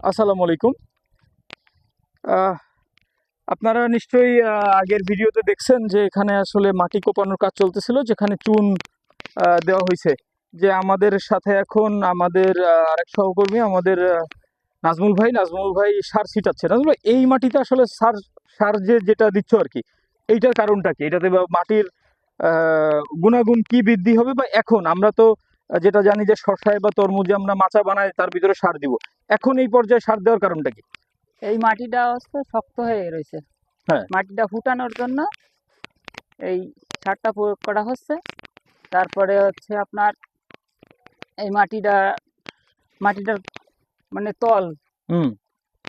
আসসালামু আলাইকুম। আহ, আপনারা নিশ্চয়ই আগের ভিডিওতে দেখছেন যে এখানে আসলে মাটি কোপানোর কাজ চলতেছিল, যেখানে চুন দেওয়া হয়েছে। যে আমাদের সাথে এখন আমাদের আরেক সহকর্মী আমাদের নাজমুল ভাই সার ছিটাচ্ছে। নাজমুল ভাই, এই মাটিতে আসলে সার সার যেটা দিচ্ছ আর কি, এইটার কারণটা কি? এটাতে মাটির গুণাগুণ কি বৃদ্ধি হবে? বা এখন আমরা তো যেটা জানি যে শসায় বা তরমুজে আমরা মাচা বানাই, তার ভিতরে সার দিব। এখন এই পর্যায়ে সার দেওয়ার কারণটা কি? এই মাটিটা হচ্ছে শক্ত হয়ে রয়েছে, হ্যাঁ। মাটিটা ফুটানোর জন্য এই সারটা প্রয়োগ করা হচ্ছে। তারপরে হচ্ছে আপনার এই মাটিটার মানে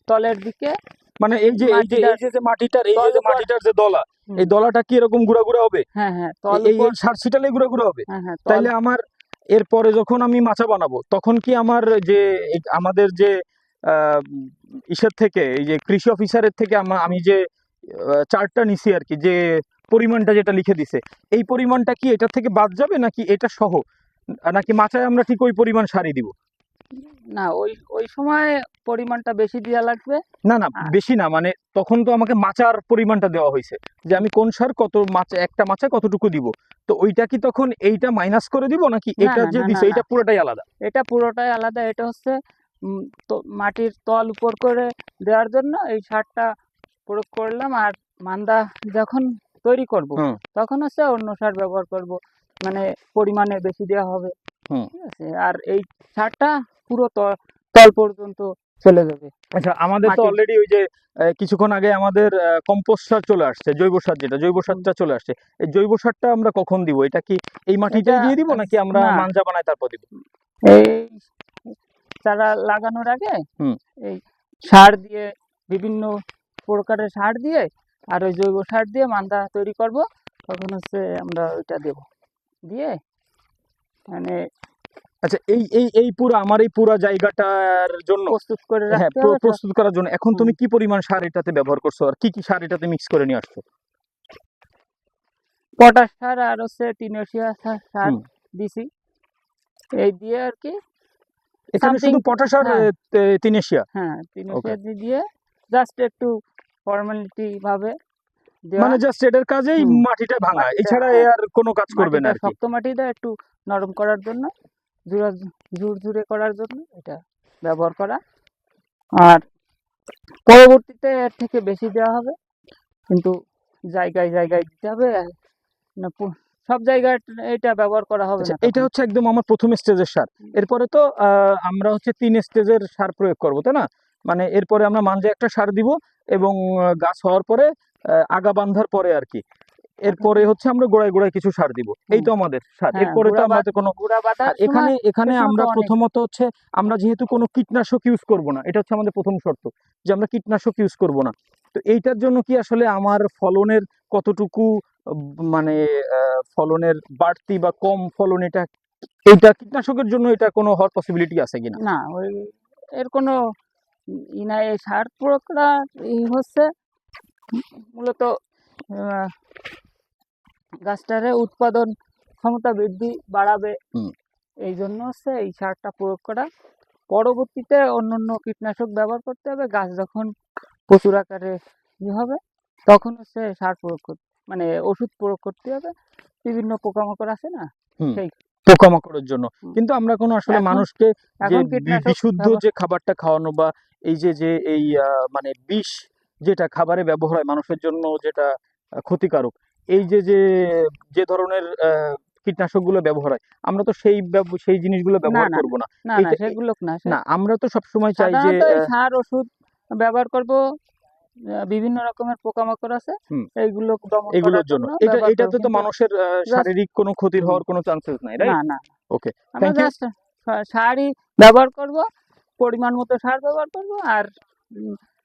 তলের দিকে মানে এই যে মাটিটার যে দলা, এই দলাটা কি এরকম গুঁড়া গুঁড়া হবে? হ্যাঁ হ্যাঁ, এই সার ছিটালে গুঁড়া গুঁড়া হবে। হ্যাঁ হ্যাঁ। তাইলে আমার এরপরে যখন আমি মাচা বানাবো, তখন কি আমার যে আমাদের যে ইসের থেকে, এই যে কৃষি অফিসারের থেকে আমি যে চার্টটা নিছি আর কি, যে পরিমাণটা যেটা লিখে দিছে, এই পরিমাণটা কি এটা থেকে বাদ যাবে, নাকি এটা সহ, নাকি মাচায় আমরা ঠিক ওই পরিমাণ সারই দিব? না, ওই সময় পরিমাণটা বেশি দেওয়া লাগবে। না না, বেশি না, মানে তখন তো আমাকে মাচার পরিমাণটা দেওয়া হয়েছে, যে আমি কোন সার কত মাচা, একটা মাচা কতটুকু দিব। তো ওইটা কি তখন এইটা মাইনাস করে দিব, নাকি এটা যে দিছে এটা পুরোটাই আলাদা? এটা পুরোটাই আলাদা। এটা হচ্ছে তো মাটির তল উপর করে দেওয়ার জন্য এই সারটা প্রয়োগ করলাম। আর মান্দা যখন তৈরি করব, তখন হচ্ছে অন্য সার ব্যবহার করব, মানে পরিমাণে বেশি দেওয়া হবে। ঠিক আছে। আর এই সারটা পুরো তল পর্যন্ত চলে যাবে। আচ্ছা, আমাদের তো অলরেডি ওই যে কিছুক্ষণ আগে আমাদের কম্পোস্ট সার চলে আসছে, জৈব সার, যেটা জৈব সারটা চলে আসছে। এই জৈব সারটা আমরা কখন দিব? এটা কি এই মাটিতেই দিয়ে দিব, নাকি আমরা মাঞ্জা বানাই তারপর দিব? এই চারা লাগানোর আগে এই সার দিয়ে, বিভিন্ন প্রকারের সার দিয়ে আর ওই জৈব সার দিয়ে মান্দা তৈরি করব। তখন হচ্ছে আমরা ওইটা দেব, দিয়ে মানে আচ্ছা, এই এই এই পুরো আমার এই পুরো জায়গাটার জন্য প্রস্তুত করে হ্যাঁ, রাখতে হবে। প্রস্তুত করার জন্য এখন তুমি কি পরিমাণ সার এটাতে ব্যবহার করছো, আর কি কি সার এটাতে মিক্স করে নিয়ে আসছো? পটাশ সার আর হচ্ছে তিনশিয়া সার দিছি, এই দিয়ে আর কি। এখানে শুধু পটাশ আর তিনশিয়া? হ্যাঁ, তিনশিয়া দিয়ে জাস্ট একটু ফর্মালিটি ভাবে, মানে জাস্ট এটার কাজেই মাটিটা ভাঙা, এছাড়া আর কোনো কাজ করবে না আর কি। শক্ত মাটিটা একটু নরম করার জন্য, ঝুরঝুরে করার জন্য এটা ব্যবহার করা। আর পরবর্তীতে এর থেকে বেশি দেওয়া হবে, কিন্তু জায়গায় জায়গায় দিতে হবে না, সব জায়গায় এটা ব্যবহার করা হবে না। এটা হচ্ছে একদম আমার প্রথম স্টেজের সার। এরপরে তো আমরা হচ্ছে 3 স্টেজের সার প্রয়োগ করব, তাই না? মানে এরপরে আমরা মাঞ্জা একটা সার দিব, এবং গাছ হওয়ার পরে আগা বাঁধার পরে আর কি, এরপরে হচ্ছে আমরা গোড়ায় গোড়ায় কিছু সার দিব। এই তো আমাদের সার। এরপরে তো আমাদের কোনো এখানে আমরা প্রথমত হচ্ছে, আমরা যেহেতু কোনো কীটনাশক ইউজ করব না, এটা হচ্ছে আমাদের প্রথম শর্ত, যে আমরা কীটনাশক ইউজ করব না। তো এইটার জন্য কি আসলে আমার ফলনের কতটুকু, মানে ফলনের বাড়তি বা কম ফলন, এইটা কীটনাশকের জন্য এটা কোনো হওয়ার পসিবিলিটি আছে কিনা? না, ওই এর কোনো এই সার প্রয়োগটা হচ্ছে মূলত গাছটারে উৎপাদন ক্ষমতা বৃদ্ধি বাড়াবে, এই জন্য হচ্ছে এই সারটা প্রয়োগ করা। পরবর্তীতে অন্যান্য কীটনাশক ব্যবহার করতে হবে। গাছ যখন প্রচুর আকারে হবে, তখন হচ্ছে সার প্রয়োগ করতে, মানে ওষুধ প্রয়োগ করতে হবে। বিভিন্ন পোকামাকড় আছে না, সেই পোকামাকড়ের জন্য। কিন্তু আমরা কোনো আসলে মানুষকে যে বিশুদ্ধ যে খাবারটা খাওয়ানো, বা এই যে এই মানে বিষ যেটা খাবারে ব্যবহার হয় মানুষের জন্য, যেটা ক্ষতিকারক, এই যে ধরনের কীটনাশকগুলো ব্যবহার হয়, আমরা তো সেই জিনিসগুলো ব্যবহার করব না। সেগুলো না, আমরা তো সবসময় চাই যে সার ওষুধ ব্যবহার করব। বিভিন্ন রকমের পোকামাকড় আছে, এইগুলোর জন্য। এটাতে তো মানুষের শারীরিক কোনো ক্ষতি হওয়ার কোনো চান্সেস নাই, রাইট? না। ওকে, থ্যাংক ইউ। সারই ব্যবহার করব, পরিমাণ মতো সার ব্যবহার করব, আর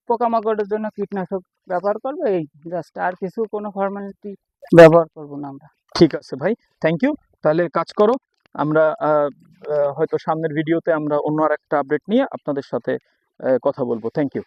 পোকামাকড়ের জন্য কীটনাশক ব্যবহার করব, এই জাস্ট। আর কিছু কোনো ফর্মালিটি ব্যবহার করব না আমরা। ঠিক আছে ভাই, থ্যাংক ইউ। তাহলে কাজ করো। আমরা হয়তো সামনের ভিডিওতে আমরা অন্য আর একটা আপডেট নিয়ে আপনাদের সাথে কথা বলবো। Thank you.